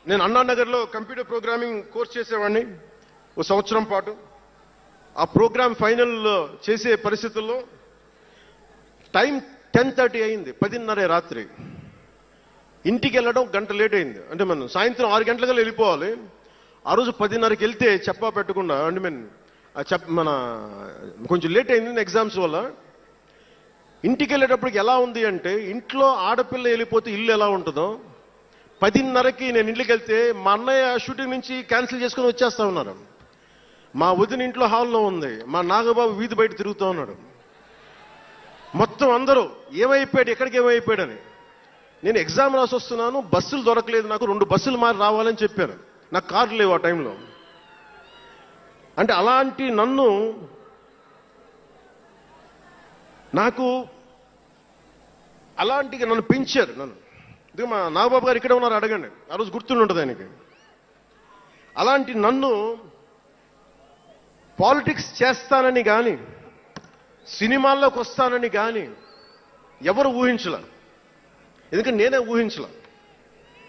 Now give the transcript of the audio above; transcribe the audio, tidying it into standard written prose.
నేను అన్నానగర్లో computer programming course చేసేవాడిని ఓ సంవత్సరం పాటు. ఆ ప్రోగ్రామ్ ఫైనల్ చేసే పరిస్థితుల్లో టైం 10:30 అయింది, 10:30 రాత్రి. ఇంటికి వెళ్ళడం గంట లేట్ అయింది. అంటే మనం సాయంత్రం 6 గంటలకల్లా వెళ్ళిపోవాలి. ఆ రోజు 10:30కి వెళ్తే చెప్పా పెట్టకుండా అంటే మన కొంచెం లేట్ అయింది ఎగ్జామ్స్ వల్ల. ఇంటికి వెళ్ళేటప్పటికి ఎలా ఉంది అంటే, ఇంట్లో ఆడపిల్ల వెళ్ళిపోతే ఇల్లు ఎలా ఉంటుందో, 10:30కి నేను ఇంటికి వెళ్తే మా అన్నయ్య షూటింగ్ నుంచి క్యాన్సిల్ చేసుకుని వచ్చేస్తా ఉన్నారు. మా వదిన ఇంట్లో హాల్లో ఉంది, మా నాగబాబు వీధి బయట తిరుగుతూ ఉన్నాడు. మొత్తం అందరూ ఏమైపోయాడు, ఎక్కడికి ఏమైపోయాడని. నేను ఎగ్జామ్ రాసి వస్తున్నాను, బస్సులు దొరకలేదు నాకు, 2 బస్సులు మారి రావాలని చెప్పాను. నాకు కార్లు లేవు ఆ టైంలో. అంటే అలాంటి నన్ను పెంచారు నన్ను. ఇది మా నాగబాబు గారు ఇక్కడ ఉన్నారు, అడగండి, ఆ రోజు గుర్తుండి ఉంటుంది ఆయనకి. అలాంటి నన్ను పాలిటిక్స్ చేస్తానని కానీ, సినిమాల్లోకి వస్తానని కానీ ఎవరు ఊహించలే. ఎందుకంటే నేనే ఊహించలే.